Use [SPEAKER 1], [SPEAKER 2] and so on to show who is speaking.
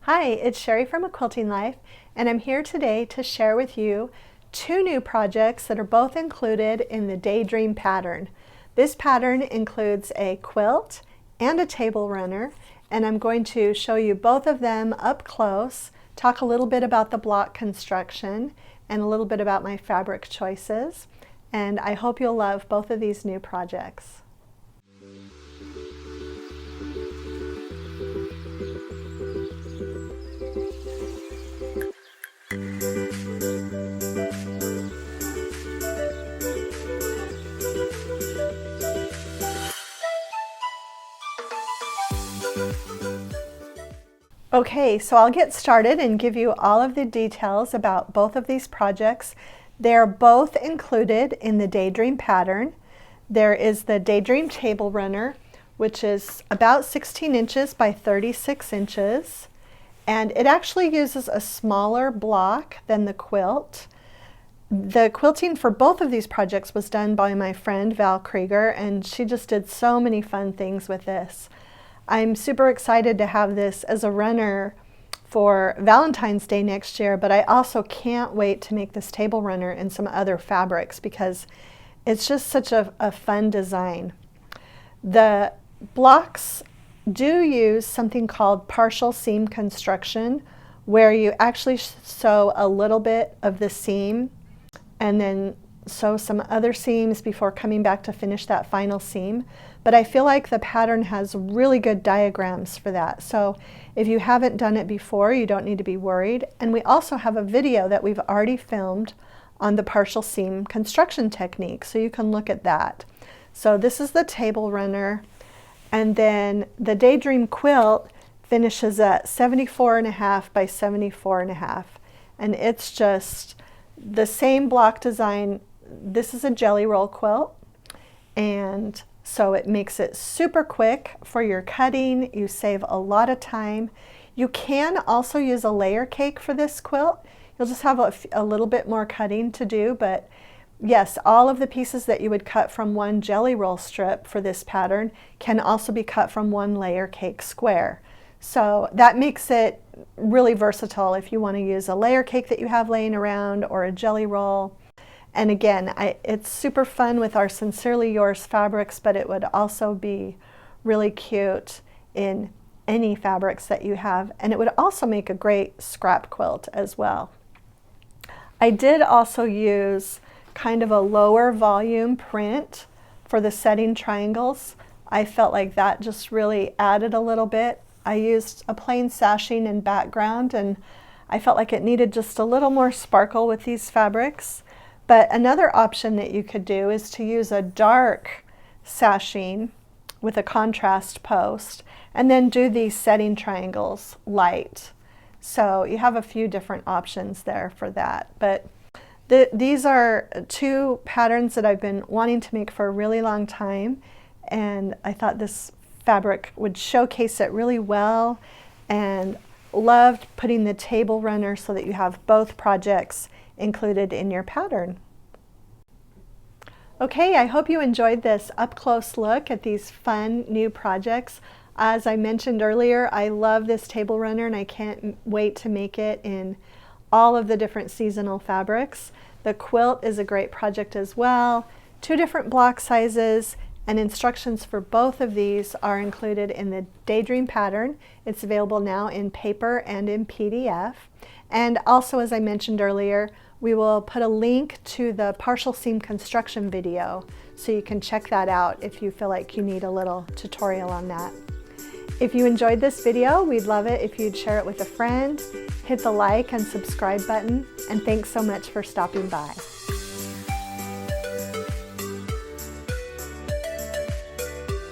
[SPEAKER 1] Hi, it's Sherri from A Quilting Life, and I'm here today to share with you two new projects that are both included in the Daydream pattern. This pattern includes a quilt and a table runner, and I'm going to show you both of them up close, talk a little bit about the block construction, and a little bit about my fabric choices. And I hope you'll love both of these new projects. Okay, so I'll get started and give you all of the details about both of these projects. They're both included in the Daydream pattern. There is the Daydream table runner, which is about 16 inches by 36 inches. And it actually uses a smaller block than the quilt. The quilting for both of these projects was done by my friend Val Krieger, and she just did so many fun things with this. I'm super excited to have this as a runner for Valentine's Day next year, but I also can't wait to make this table runner in some other fabrics because it's just such a fun design. The blocks do use something called partial seam construction, where you actually sew a little bit of the seam and then sew some other seams before coming back to finish that final seam. But I feel like the pattern has really good diagrams for that. So if you haven't done it before, you don't need to be worried. And we also have a video that we've already filmed on the partial seam construction technique, so you can look at that. So this is the table runner, and then the Daydream quilt finishes at 74.5 by 74.5, and it's just the same block design. This is a jelly roll quilt, and so it makes it super quick for your cutting. You save a lot of time. You can also use a layer cake for this quilt. You'll just have a little bit more cutting to do, but yes, all of the pieces that you would cut from one jelly roll strip for this pattern can also be cut from one layer cake square. So that makes it really versatile if you want to use a layer cake that you have laying around or a jelly roll. And again, it's super fun with our Sincerely Yours fabrics, but it would also be really cute in any fabrics that you have. And it would also make a great scrap quilt as well. I did also use kind of a lower volume print for the setting triangles. I felt like that just really added a little bit. I used a plain sashing and background, and I felt like it needed just a little more sparkle with these fabrics. But another option that you could do is to use a dark sashing with a contrast post and then do these setting triangles light. So you have a few different options there for that. But these are two patterns that I've been wanting to make for a really long time, and I thought this fabric would showcase it really well, and loved putting the table runner so that you have both projects included in your pattern. Okay, I hope you enjoyed this up-close look at these fun new projects. As I mentioned earlier, I love this table runner and I can't wait to make it in all of the different seasonal fabrics. The quilt is a great project as well. Two different block sizes, and instructions for both of these are included in the Daydream pattern. It's available now in paper and in PDF. And also, as I mentioned earlier, we will put a link to the partial seam construction video, so you can check that out if you feel like you need a little tutorial on that. If you enjoyed this video, we'd love it if you'd share it with a friend, hit the like and subscribe button, and thanks so much for stopping by.